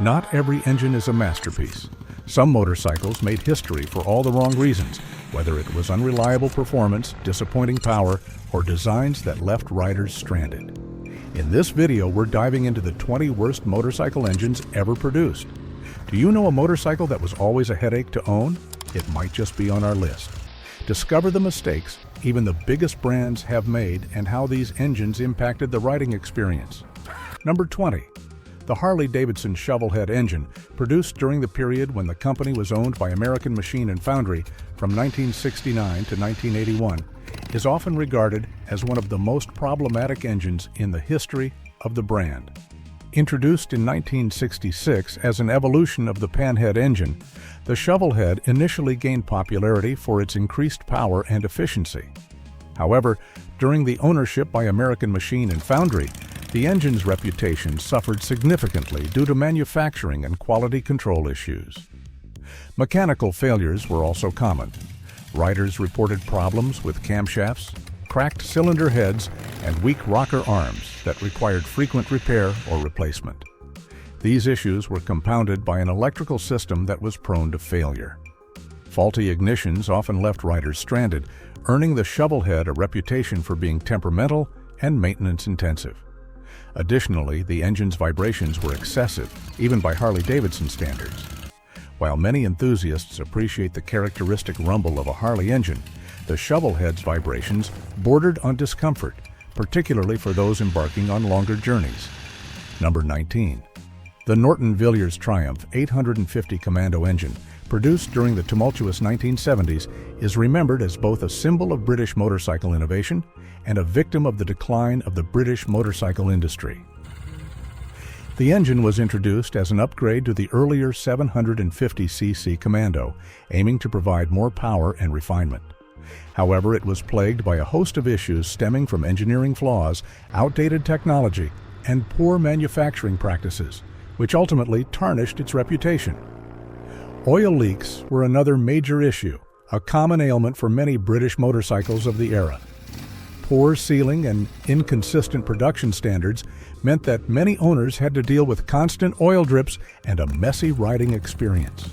Not every engine is a masterpiece. Some motorcycles made history for all the wrong reasons, whether it was unreliable performance, disappointing power, or designs that left riders stranded. In this video, we're diving into the 20 worst motorcycle engines ever produced. Do you know a motorcycle that was always a headache to own? It might just be on our list. Discover the mistakes even the biggest brands have made and how these engines impacted the riding experience. Number 20. The Harley-Davidson Shovelhead engine, produced during the period when the company was owned by American Machine and Foundry from 1969 to 1981, is often regarded as one of the most problematic engines in the history of the brand. Introduced in 1966 as an evolution of the panhead engine, the Shovelhead initially gained popularity for its increased power and efficiency. However, during the ownership by American Machine and Foundry, the engine's reputation suffered significantly due to manufacturing and quality control issues. Mechanical failures were also common. Riders reported problems with camshafts, cracked cylinder heads, and weak rocker arms that required frequent repair or replacement. These issues were compounded by an electrical system that was prone to failure. Faulty ignitions often left riders stranded, earning the Shovelhead a reputation for being temperamental and maintenance-intensive. Additionally, the engine's vibrations were excessive, even by Harley-Davidson standards. While many enthusiasts appreciate the characteristic rumble of a Harley engine, the Shovelhead's vibrations bordered on discomfort, particularly for those embarking on longer journeys. Number 19. The Norton Villiers Triumph 850 Commando engine, produced during the tumultuous 1970s, is remembered as both a symbol of British motorcycle innovation and a victim of the decline of the British motorcycle industry. The engine was introduced as an upgrade to the earlier 750cc Commando, aiming to provide more power and refinement. However, it was plagued by a host of issues stemming from engineering flaws, outdated technology, and poor manufacturing practices, which ultimately tarnished its reputation. Oil leaks were another major issue, a common ailment for many British motorcycles of the era. Poor sealing and inconsistent production standards meant that many owners had to deal with constant oil drips and a messy riding experience.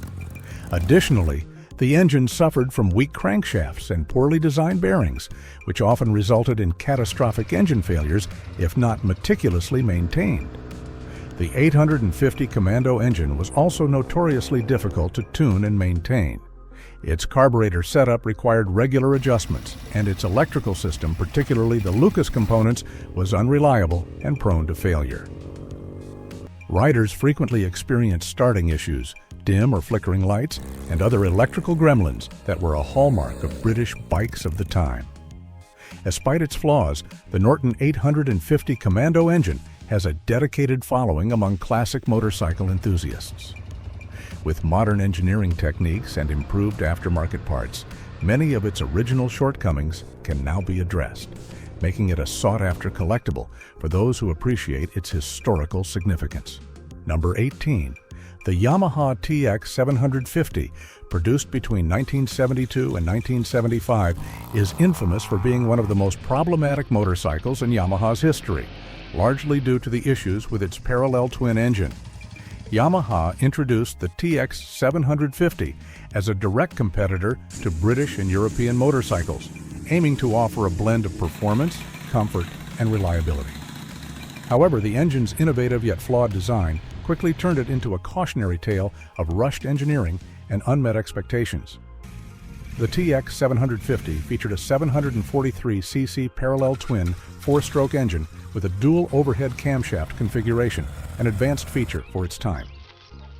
Additionally, the engine suffered from weak crankshafts and poorly designed bearings, which often resulted in catastrophic engine failures if not meticulously maintained. The 850 Commando engine was also notoriously difficult to tune and maintain. Its carburetor setup required regular adjustments, and its electrical system, particularly the Lucas components, was unreliable and prone to failure. Riders frequently experienced starting issues, dim or flickering lights, and other electrical gremlins that were a hallmark of British bikes of the time. Despite its flaws, the Norton 850 Commando engine has a dedicated following among classic motorcycle enthusiasts. With modern engineering techniques and improved aftermarket parts, many of its original shortcomings can now be addressed, making it a sought-after collectible for those who appreciate its historical significance. Number 18. The Yamaha TX750, produced between 1972 and 1975, is infamous for being one of the most problematic motorcycles in Yamaha's history, largely due to the issues with its parallel twin engine. Yamaha introduced the TX750 as a direct competitor to British and European motorcycles, aiming to offer a blend of performance, comfort, and reliability. However, the engine's innovative yet flawed design quickly turned it into a cautionary tale of rushed engineering and unmet expectations. The TX750 featured a 743cc parallel twin four-stroke engine with a dual overhead camshaft configuration, an advanced feature for its time.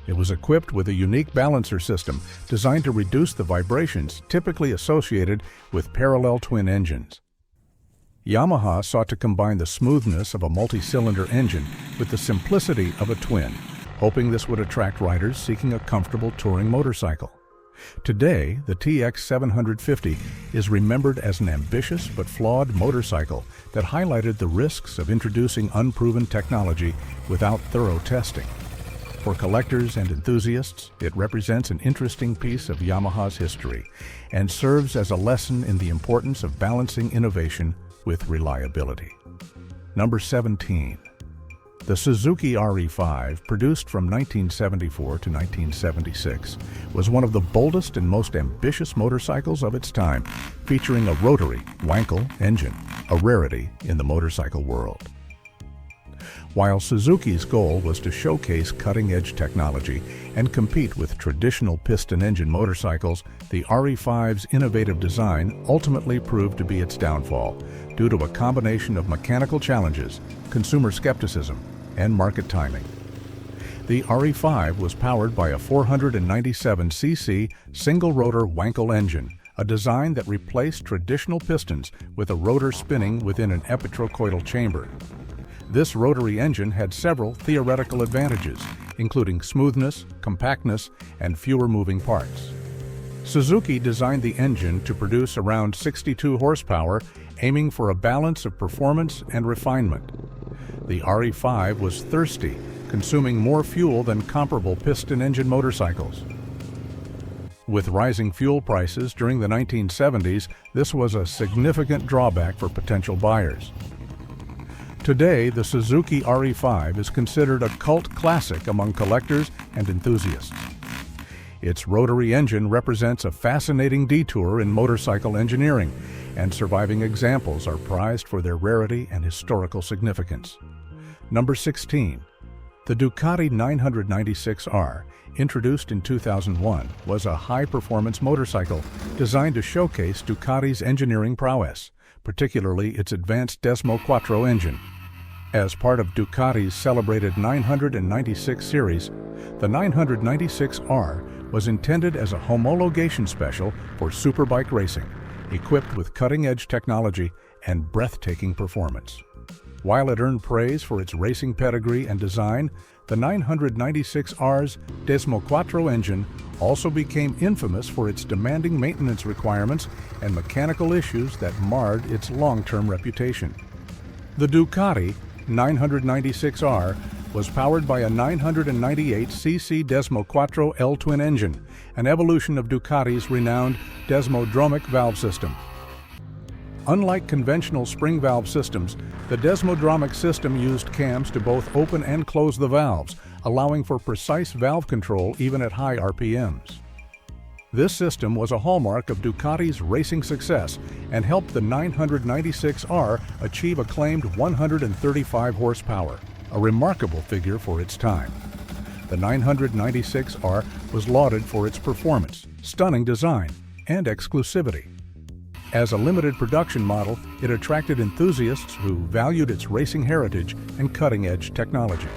It was equipped with a unique balancer system designed to reduce the vibrations typically associated with parallel twin engines. Yamaha sought to combine the smoothness of a multi-cylinder engine with the simplicity of a twin, hoping this would attract riders seeking a comfortable touring motorcycle. Today, the TX750 is remembered as an ambitious but flawed motorcycle that highlighted the risks of introducing unproven technology without thorough testing. For collectors and enthusiasts, it represents an interesting piece of Yamaha's history and serves as a lesson in the importance of balancing innovation with reliability. Number 17. The Suzuki RE5, produced from 1974 to 1976, was one of the boldest and most ambitious motorcycles of its time, featuring a rotary Wankel engine, a rarity in the motorcycle world. While Suzuki's goal was to showcase cutting-edge technology and compete with traditional piston-engine motorcycles, the RE5's innovative design ultimately proved to be its downfall due to a combination of mechanical challenges, consumer skepticism, and market timing. The RE5 was powered by a 497cc single-rotor Wankel engine, a design that replaced traditional pistons with a rotor spinning within an epitrochoidal chamber. This rotary engine had several theoretical advantages, including smoothness, compactness, and fewer moving parts. Suzuki designed the engine to produce around 62 horsepower, aiming for a balance of performance and refinement. The RE5 was thirsty, consuming more fuel than comparable piston-engine motorcycles. With rising fuel prices during the 1970s, this was a significant drawback for potential buyers. Today, the Suzuki RE5 is considered a cult classic among collectors and enthusiasts. Its rotary engine represents a fascinating detour in motorcycle engineering, and surviving examples are prized for their rarity and historical significance. Number 16. The Ducati 996R, introduced in 2001, was a high-performance motorcycle designed to showcase Ducati's engineering prowess, particularly its advanced Desmo Quattro engine. As part of Ducati's celebrated 996 series, the 996R was intended as a homologation special for superbike racing, equipped with cutting-edge technology and breathtaking performance. While it earned praise for its racing pedigree and design, the 996R's Desmo Quattro engine also became infamous for its demanding maintenance requirements and mechanical issues that marred its long-term reputation. The Ducati 996R was powered by a 998cc Desmo Quattro L-twin engine, an evolution of Ducati's renowned Desmodromic valve system. Unlike conventional spring valve systems, the Desmodromic system used cams to both open and close the valves, allowing for precise valve control even at high RPMs. This system was a hallmark of Ducati's racing success and helped the 996R achieve a claimed 135 horsepower, a remarkable figure for its time. The 996R was lauded for its performance, stunning design, and exclusivity. As a limited production model, it attracted enthusiasts who valued its racing heritage and cutting-edge technology.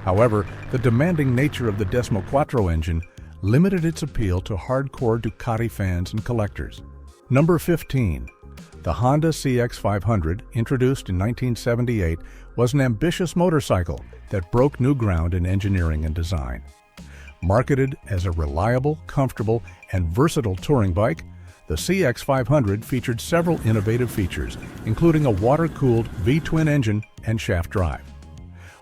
However, the demanding nature of the Desmo Quattro engine limited its appeal to hardcore Ducati fans and collectors. Number 15. The Honda CX500, introduced in 1978, was an ambitious motorcycle that broke new ground in engineering and design. Marketed as a reliable, comfortable, and versatile touring bike, the CX500 featured several innovative features, including a water-cooled V-twin engine and shaft drive.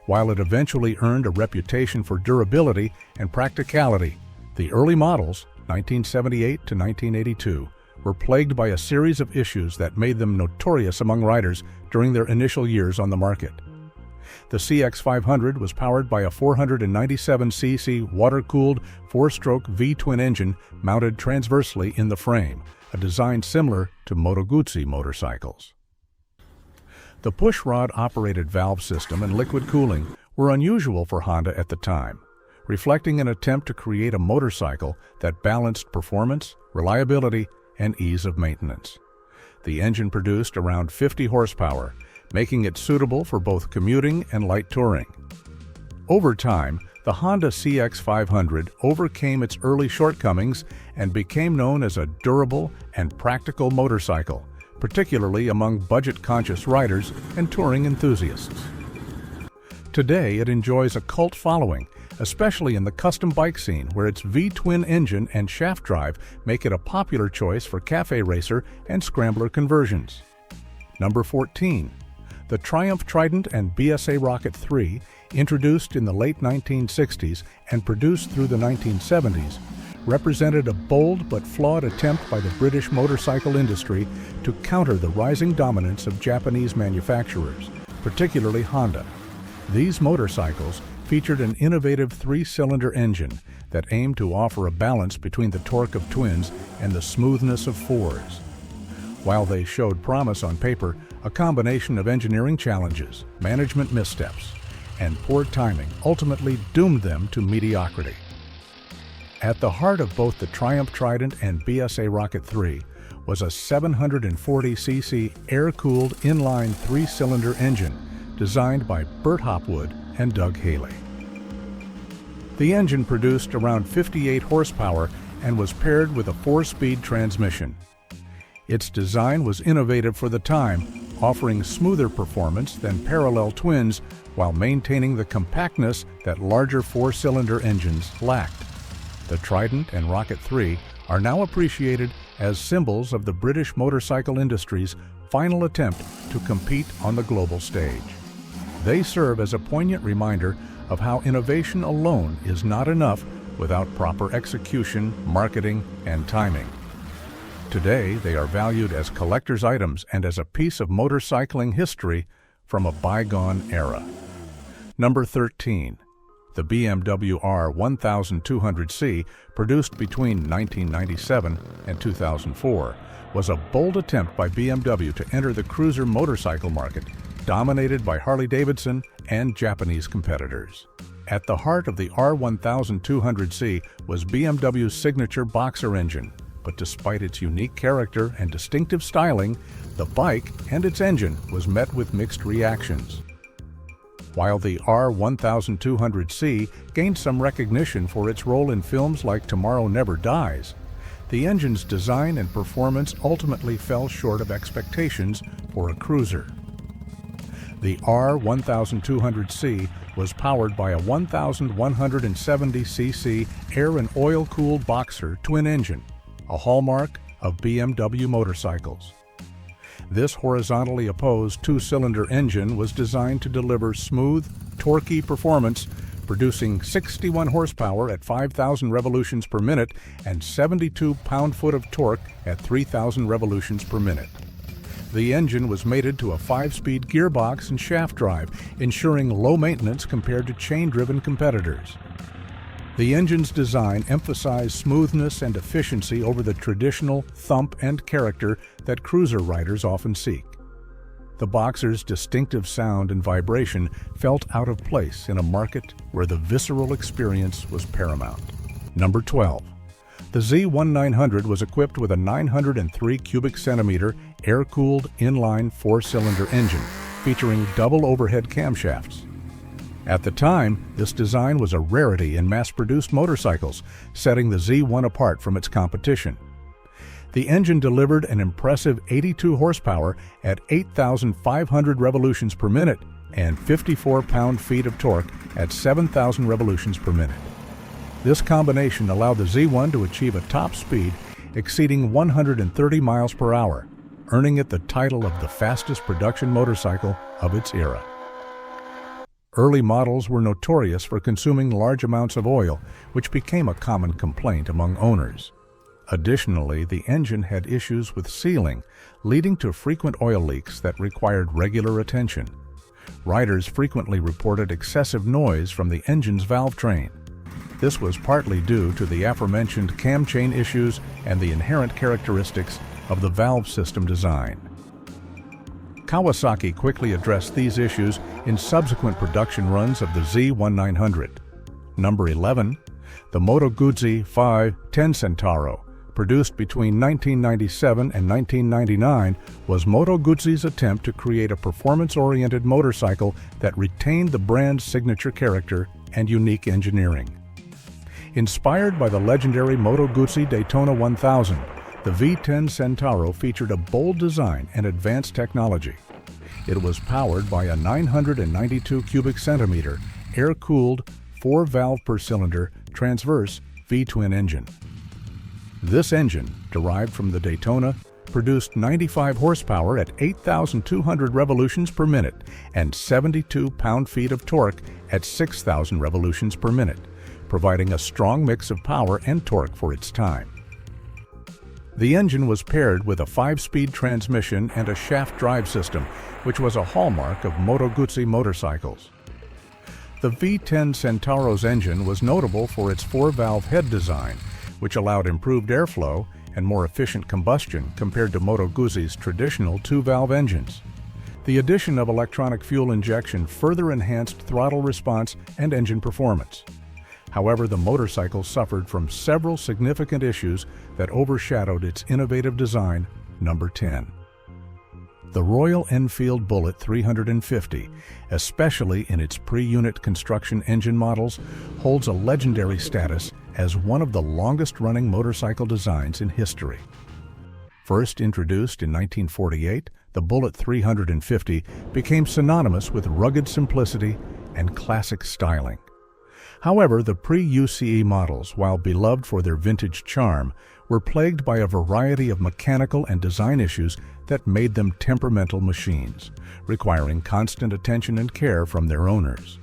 While it eventually earned a reputation for durability and practicality, the early models, 1978 to 1982, were plagued by a series of issues that made them notorious among riders during their initial years on the market. The CX500 was powered by a 497cc water-cooled 4-stroke V-twin engine mounted transversely in the frame, a design similar to Moto Guzzi motorcycles. The pushrod-operated valve system and liquid cooling were unusual for Honda at the time, reflecting an attempt to create a motorcycle that balanced performance, reliability, and ease of maintenance. The engine produced around 50 horsepower, making it suitable for both commuting and light touring. Over time, the Honda CX500 overcame its early shortcomings and became known as a durable and practical motorcycle, particularly among budget-conscious riders and touring enthusiasts. Today, it enjoys a cult following, especially in the custom bike scene, where its V-twin engine and shaft drive make it a popular choice for cafe racer and scrambler conversions. Number 14. The Triumph Trident and BSA Rocket 3, introduced in the late 1960s and produced through the 1970s, represented a bold but flawed attempt by the British motorcycle industry to counter the rising dominance of Japanese manufacturers, particularly Honda. These motorcycles featured an innovative three-cylinder engine that aimed to offer a balance between the torque of twins and the smoothness of fours. While they showed promise on paper, a combination of engineering challenges, management missteps, and poor timing ultimately doomed them to mediocrity. At the heart of both the Triumph Trident and BSA Rocket 3 was a 740cc air-cooled inline three-cylinder engine designed by Bert Hopwood and Doug Haley. The engine produced around 58 horsepower and was paired with a 4-speed transmission. Its design was innovative for the time, offering smoother performance than parallel twins while maintaining the compactness that larger 4-cylinder engines lacked. The Trident and Rocket 3 are now appreciated as symbols of the British motorcycle industry's final attempt to compete on the global stage. They serve as a poignant reminder of how innovation alone is not enough without proper execution, marketing, and timing. Today, they are valued as collector's items and as a piece of motorcycling history from a bygone era. Number 13. The BMW R1200C, produced between 1997 and 2004, was a bold attempt by BMW to enter the cruiser motorcycle market, dominated by Harley-Davidson and Japanese competitors. At the heart of the R1200C was BMW's signature boxer engine, but despite its unique character and distinctive styling, the bike and its engine was met with mixed reactions. While the R1200C gained some recognition for its role in films like Tomorrow Never Dies, the engine's design and performance ultimately fell short of expectations for a cruiser. The R1200C was powered by a 1,170cc air and oil-cooled boxer twin engine, a hallmark of BMW motorcycles. This horizontally opposed two-cylinder engine was designed to deliver smooth, torquey performance, producing 61 horsepower at 5,000 revolutions per minute and 72 pound-foot of torque at 3,000 revolutions per minute. The engine was mated to a 5-speed gearbox and shaft drive, ensuring low maintenance compared to chain-driven competitors. The engine's design emphasized smoothness and efficiency over the traditional thump and character that cruiser riders often seek. The Boxer's distinctive sound and vibration felt out of place in a market where the visceral experience was paramount. Number 12. The Z1900 was equipped with a 903 cubic centimeter air-cooled inline 4-cylinder engine featuring double overhead camshafts. At the time, this design was a rarity in mass-produced motorcycles, setting the Z1 apart from its competition. The engine delivered an impressive 82 horsepower at 8,500 revolutions per minute and 54 pound-feet of torque at 7,000 revolutions per minute. This combination allowed the Z1 to achieve a top speed exceeding 130 miles per hour, earning it the title of the fastest production motorcycle of its era. Early models were notorious for consuming large amounts of oil, which became a common complaint among owners. Additionally, the engine had issues with sealing, leading to frequent oil leaks that required regular attention. Riders frequently reported excessive noise from the engine's valve train. This was partly due to the aforementioned cam chain issues and the inherent characteristics of the valve system design. Kawasaki quickly addressed these issues in subsequent production runs of the Z1900. Number 11. The Moto Guzzi 510 Centauro, produced between 1997 and 1999, was Moto Guzzi's attempt to create a performance-oriented motorcycle that retained the brand's signature character and unique engineering. Inspired by the legendary Moto Guzzi Daytona 1000, the V10 Centauro featured a bold design and advanced technology. It was powered by a 992 cubic centimeter air-cooled 4-valve per cylinder transverse V-twin engine. This engine, derived from the Daytona, produced 95 horsepower at 8,200 revolutions per minute and 72 pound-feet of torque at 6,000 revolutions per minute, providing a strong mix of power and torque for its time. The engine was paired with a 5-speed transmission and a shaft drive system, which was a hallmark of Moto Guzzi motorcycles. The V10 Centauro's engine was notable for its 4-valve head design, which allowed improved airflow and more efficient combustion compared to Moto Guzzi's traditional 2-valve engines. The addition of electronic fuel injection further enhanced throttle response and engine performance. However, the motorcycle suffered from several significant issues that overshadowed its innovative design. Number 10. The Royal Enfield Bullet 350, especially in its pre-unit construction engine models, holds a legendary status as one of the longest-running motorcycle designs in history. First introduced in 1948, the Bullet 350 became synonymous with rugged simplicity and classic styling. However, the pre-UCE models, while beloved for their vintage charm, were plagued by a variety of mechanical and design issues that made them temperamental machines, requiring constant attention and care from their owners.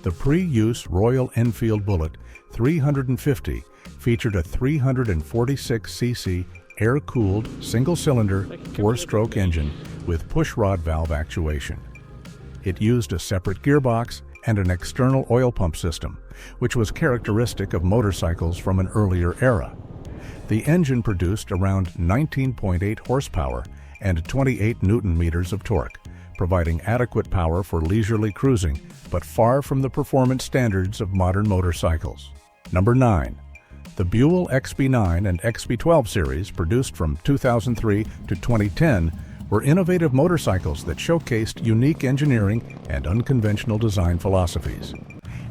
The pre-use Royal Enfield Bullet 350 featured a 346cc air-cooled single-cylinder 4-stroke engine with push-rod valve actuation. It used a separate gearbox and an external oil pump system, which was characteristic of motorcycles from an earlier era. The engine produced around 19.8 horsepower and 28 Newton-meters of torque, providing adequate power for leisurely cruising, but far from the performance standards of modern motorcycles. Number 9. The Buell XB9 and XB12 series, produced from 2003 to 2010, were innovative motorcycles that showcased unique engineering and unconventional design philosophies.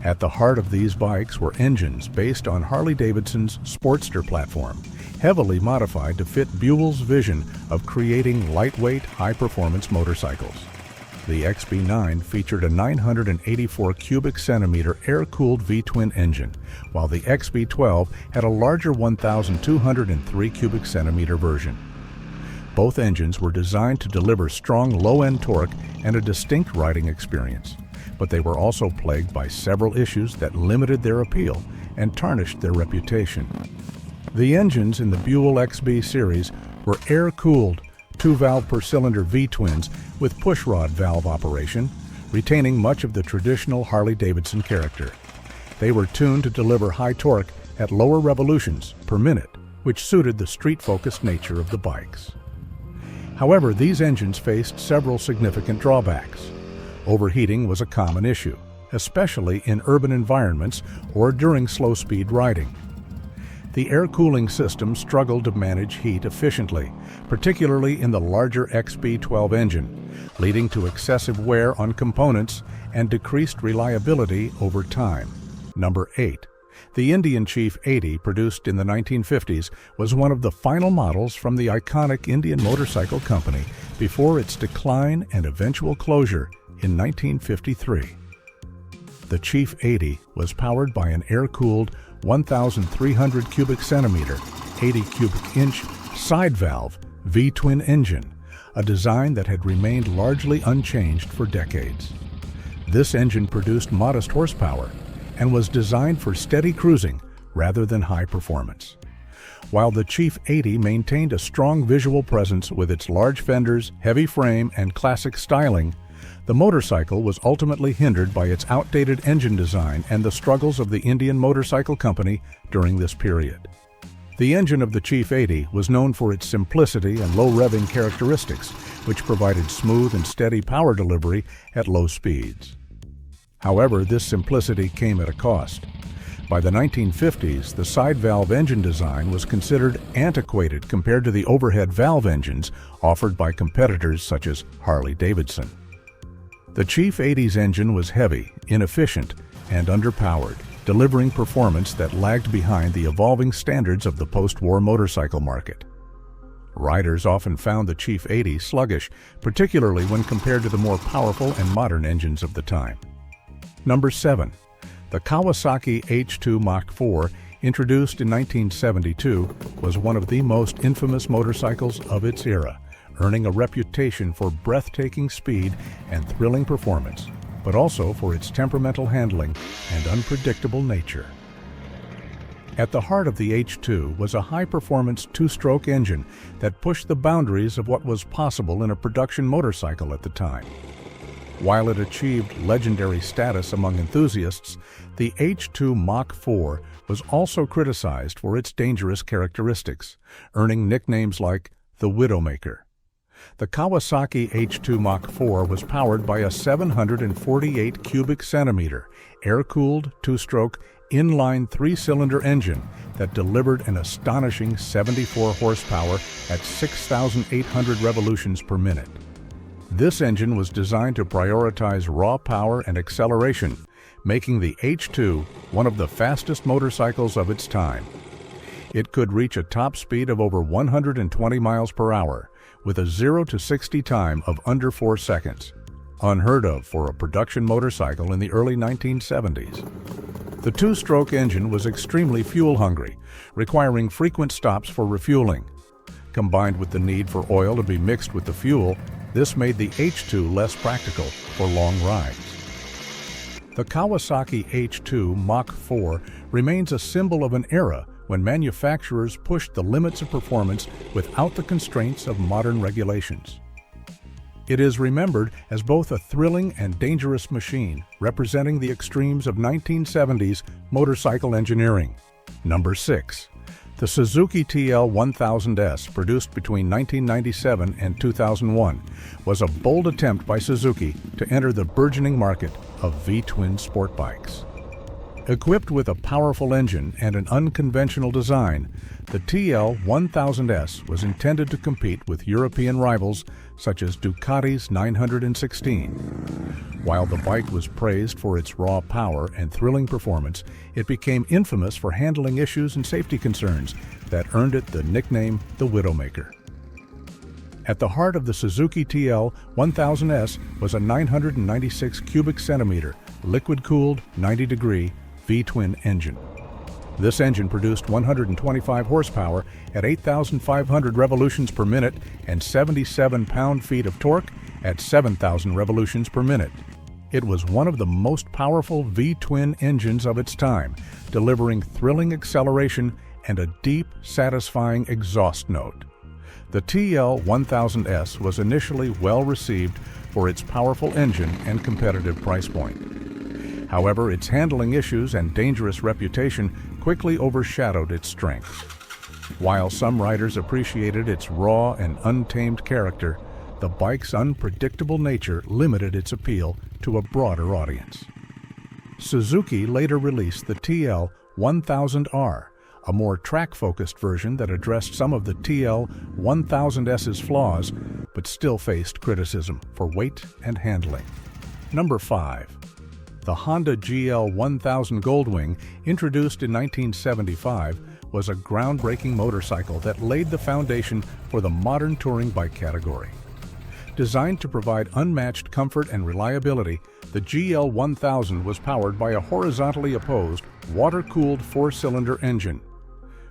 At the heart of these bikes were engines based on Harley-Davidson's Sportster platform, heavily modified to fit Buell's vision of creating lightweight, high-performance motorcycles. The XB9 featured a 984 cubic centimeter air-cooled V-twin engine, while the XB12 had a larger 1,203 cubic centimeter version. Both engines were designed to deliver strong low-end torque and a distinct riding experience, but they were also plagued by several issues that limited their appeal and tarnished their reputation. The engines in the Buell XB series were air-cooled, 2-valve per-cylinder V-twins with pushrod valve operation, retaining much of the traditional Harley-Davidson character. They were tuned to deliver high torque at lower revolutions per minute, which suited the street-focused nature of the bikes. However, these engines faced several significant drawbacks. Overheating was a common issue, especially in urban environments or during slow-speed riding. The air cooling system struggled to manage heat efficiently, particularly in the larger XB12 engine, leading to excessive wear on components and decreased reliability over time. Number 8. The Indian Chief 80, produced in the 1950s, was one of the final models from the iconic Indian motorcycle company before its decline and eventual closure in 1953. The Chief 80 was powered by an air-cooled 1,300 cubic centimeter, 80 cubic inch side valve V-twin engine, a design that had remained largely unchanged for decades. This engine produced modest horsepower and was designed for steady cruising rather than high performance. While the Chief 80 maintained a strong visual presence with its large fenders, heavy frame, and classic styling, the motorcycle was ultimately hindered by its outdated engine design and the struggles of the Indian Motorcycle Company during this period. The engine of the Chief 80 was known for its simplicity and low revving characteristics, which provided smooth and steady power delivery at low speeds. However, this simplicity came at a cost. By the 1950s, the side valve engine design was considered antiquated compared to the overhead valve engines offered by competitors such as Harley-Davidson. The Chief 80's engine was heavy, inefficient, and underpowered, delivering performance that lagged behind the evolving standards of the post-war motorcycle market. Riders often found the Chief 80 sluggish, particularly when compared to the more powerful and modern engines of the time. Number 7. The Kawasaki H2 Mach 4, introduced in 1972, was one of the most infamous motorcycles of its era, earning a reputation for breathtaking speed and thrilling performance, but also for its temperamental handling and unpredictable nature. At the heart of the H2 was a high-performance two-stroke engine that pushed the boundaries of what was possible in a production motorcycle at the time. While it achieved legendary status among enthusiasts, the H2 Mach 4 was also criticized for its dangerous characteristics, earning nicknames like the Widowmaker. The Kawasaki H2 Mach 4 was powered by a 748 cubic centimeter, air-cooled, two-stroke, inline three-cylinder engine that delivered an astonishing 74 horsepower at 6,800 revolutions per minute. This engine was designed to prioritize raw power and acceleration, making the H2 one of the fastest motorcycles of its time. It could reach a top speed of over 120 miles per hour, with a 0 to 60 time of under 4 seconds, unheard of for a production motorcycle in the early 1970s. The two-stroke engine was extremely fuel-hungry, requiring frequent stops for refueling. Combined with the need for oil to be mixed with the fuel, this made the H2 less practical for long rides. The Kawasaki H2 Mach 4 remains a symbol of an era when manufacturers pushed the limits of performance without the constraints of modern regulations. It is remembered as both a thrilling and dangerous machine, representing the extremes of 1970s motorcycle engineering. Number 6. The Suzuki TL1000S, produced between 1997 and 2001, was a bold attempt by Suzuki to enter the burgeoning market of V-twin sport bikes. Equipped with a powerful engine and an unconventional design, the TL1000S was intended to compete with European rivals such as Ducati's 916. While the bike was praised for its raw power and thrilling performance, it became infamous for handling issues and safety concerns that earned it the nickname the Widowmaker. At the heart of the Suzuki TL1000S was a 996 cubic centimeter, liquid-cooled, 90-degree V-twin engine. This engine produced 125 horsepower at 8,500 revolutions per minute and 77 pound-feet of torque at 7,000 revolutions per minute. It was one of the most powerful V-twin engines of its time, delivering thrilling acceleration and a deep, satisfying exhaust note. The TL1000S was initially well received for its powerful engine and competitive price point. However, its handling issues and dangerous reputation quickly overshadowed its strengths. While some riders appreciated its raw and untamed character, the bike's unpredictable nature limited its appeal to a broader audience. Suzuki later released the TL1000R, a more track-focused version that addressed some of the TL1000S's flaws, but still faced criticism for weight and handling. Number 5. The Honda GL1000 Goldwing, introduced in 1975, was a groundbreaking motorcycle that laid the foundation for the modern touring bike category. Designed to provide unmatched comfort and reliability, the GL1000 was powered by a horizontally opposed, water-cooled four-cylinder engine.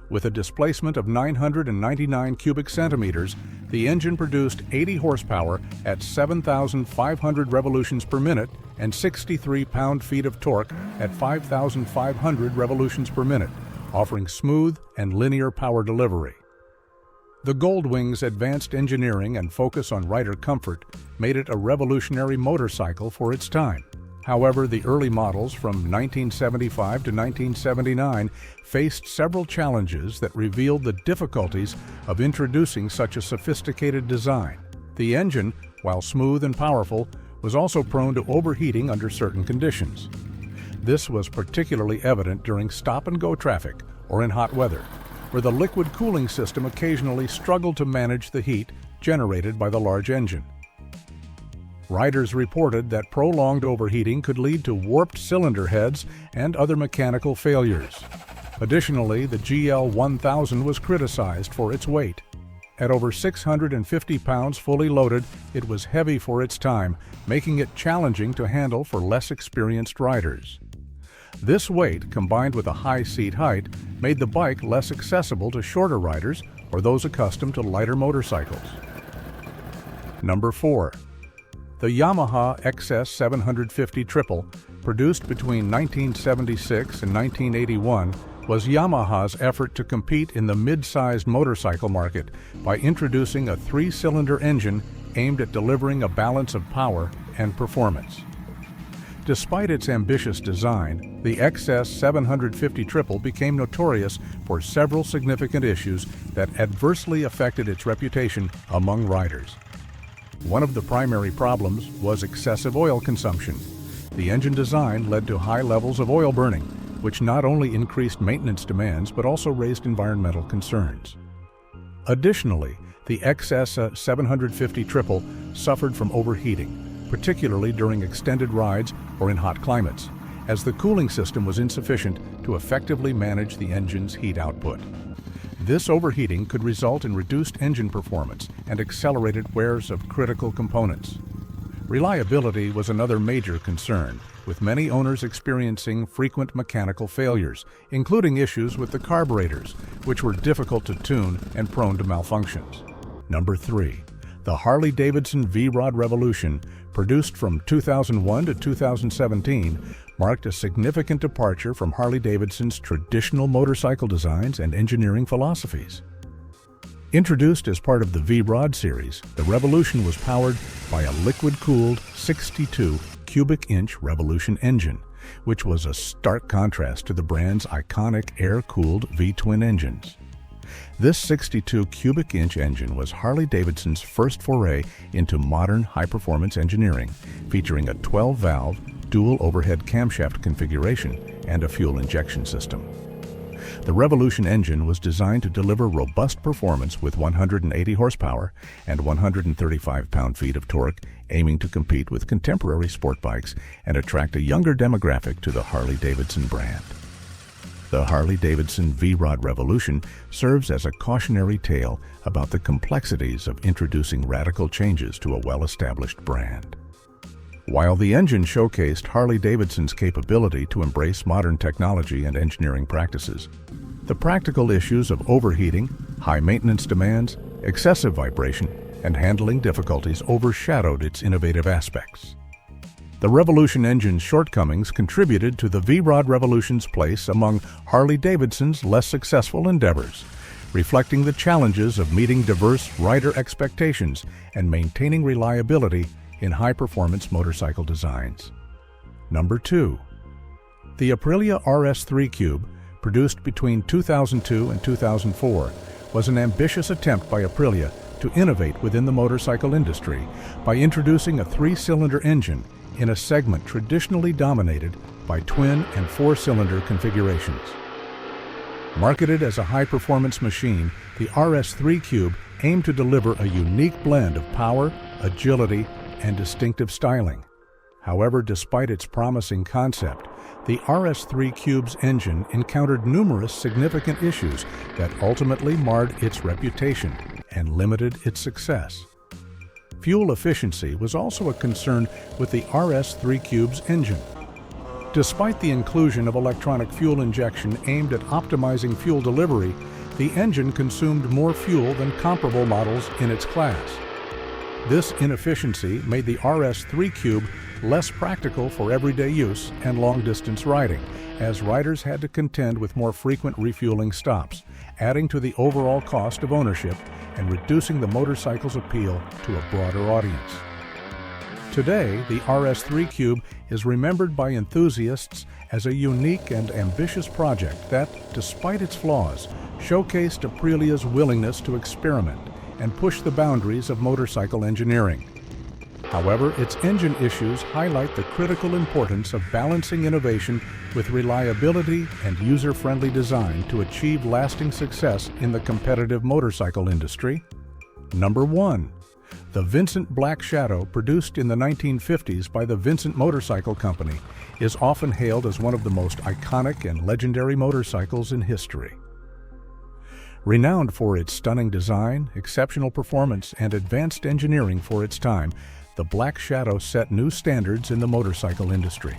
With a displacement of 999 cubic centimeters, the engine produced 80 horsepower at 7,500 revolutions per minute and 63 pound-feet of torque at 5,500 revolutions per minute, offering smooth and linear power delivery. The Goldwing's advanced engineering and focus on rider comfort made it a revolutionary motorcycle for its time. However, the early models from 1975 to 1979 faced several challenges that revealed the difficulties of introducing such a sophisticated design. The engine, while smooth and powerful, was also prone to overheating under certain conditions. This was particularly evident during stop-and-go traffic or in hot weather, where the liquid cooling system occasionally struggled to manage the heat generated by the large engine. Riders reported that prolonged overheating could lead to warped cylinder heads and other mechanical failures. Additionally, the GL1000 was criticized for its weight. At over 650 pounds fully loaded, it was heavy for its time, making it challenging to handle for less experienced riders. This weight, combined with a high seat height, made the bike less accessible to shorter riders or those accustomed to lighter motorcycles. Number 4. The Yamaha XS750 Triple, produced between 1976 and 1981, was Yamaha's effort to compete in the mid-sized motorcycle market by introducing a three-cylinder engine aimed at delivering a balance of power, and performance. Despite its ambitious design, the XS750 Triple became notorious for several significant issues that adversely affected its reputation among riders. One of the primary problems was excessive oil consumption. The engine design led to high levels of oil burning, which not only increased maintenance demands but also raised environmental concerns. Additionally, the XS750 Triple suffered from overheating, particularly during extended rides or in hot climates, as the cooling system was insufficient to effectively manage the engine's heat output. This overheating could result in reduced engine performance and accelerated wears of critical components. Reliability was another major concern, with many owners experiencing frequent mechanical failures, including issues with the carburetors, which were difficult to tune and prone to malfunctions. Number 3. The Harley-Davidson Vrod Revolution, produced from 2001 to 2017, marked a significant departure from Harley-Davidson's traditional motorcycle designs and engineering philosophies. Introduced as part of the Vrod series, the Revolution was powered by a liquid-cooled 62 cubic inch Revolution engine, which was a stark contrast to the brand's iconic air-cooled V-twin engines. This 62 cubic inch engine was Harley-Davidson's first foray into modern high-performance engineering, featuring a 12-valve dual overhead camshaft configuration and a fuel injection system. The Revolution engine was designed to deliver robust performance with 180 horsepower and 135 pound-feet of torque, aiming to compete with contemporary sport bikes and attract a younger demographic to the Harley-Davidson brand. The Harley-Davidson Vrod Revolution serves as a cautionary tale about the complexities of introducing radical changes to a well-established brand. While the engine showcased Harley-Davidson's capability to embrace modern technology and engineering practices, the practical issues of overheating, high maintenance demands, excessive vibration, and handling difficulties overshadowed its innovative aspects. The Revolution engine's shortcomings contributed to the Vrod Revolution's place among Harley-Davidson's less successful endeavors, reflecting the challenges of meeting diverse rider expectations and maintaining reliability in high-performance motorcycle designs. Number 2. The Aprilia RS3 Cube, produced between 2002 and 2004, was an ambitious attempt by Aprilia to innovate within the motorcycle industry by introducing a 3-cylinder engine in a segment traditionally dominated by twin and 4-cylinder configurations. Marketed as a high-performance machine, the RS3 Cube aimed to deliver a unique blend of power, agility, and distinctive styling. However, despite its promising concept, the RS3 Cube's engine encountered numerous significant issues that ultimately marred its reputation and limited its success. Fuel efficiency was also a concern with the RS3 Cube's engine. Despite the inclusion of electronic fuel injection aimed at optimizing fuel delivery, the engine consumed more fuel than comparable models in its class. This inefficiency made the RS3 Cube less practical for everyday use and long-distance riding, as riders had to contend with more frequent refueling stops, adding to the overall cost of ownership and reducing the motorcycle's appeal to a broader audience. Today, the RS3 Cube is remembered by enthusiasts as a unique and ambitious project that, despite its flaws, showcased Aprilia's willingness to experiment and push the boundaries of motorcycle engineering. However, its engine issues highlight the critical importance of balancing innovation with reliability and user-friendly design to achieve lasting success in the competitive motorcycle industry. Number 1. The Vincent Black Shadow, produced in the 1950s by the Vincent Motorcycle Company, is often hailed as one of the most iconic and legendary motorcycles in history. Renowned for its stunning design, exceptional performance, and advanced engineering for its time, the Black Shadow set new standards in the motorcycle industry.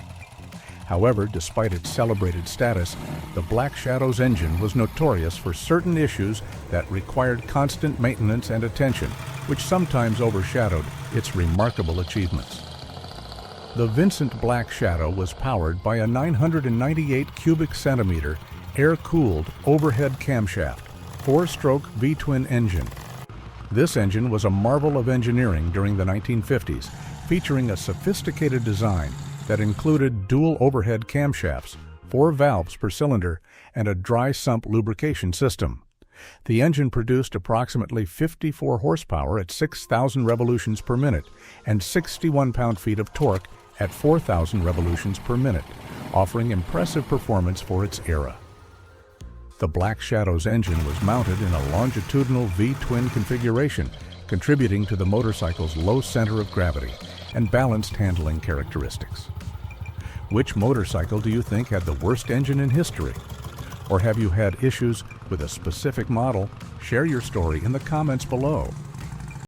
However, despite its celebrated status, the Black Shadow's engine was notorious for certain issues that required constant maintenance and attention, which sometimes overshadowed its remarkable achievements. The Vincent Black Shadow was powered by a 998 cubic centimeter air-cooled overhead camshaft 4-stroke V-twin engine. This engine was a marvel of engineering during the 1950s, featuring a sophisticated design that included dual overhead camshafts, 4 valves per cylinder, and a dry sump lubrication system. The engine produced approximately 54 horsepower at 6,000 revolutions per minute and 61 pound-feet of torque at 4,000 revolutions per minute, offering impressive performance for its era. The Black Shadows engine was mounted in a longitudinal V-twin configuration, contributing to the motorcycle's low center of gravity and balanced handling characteristics. Which motorcycle do you think had the worst engine in history? Or have you had issues with a specific model? Share your story in the comments below.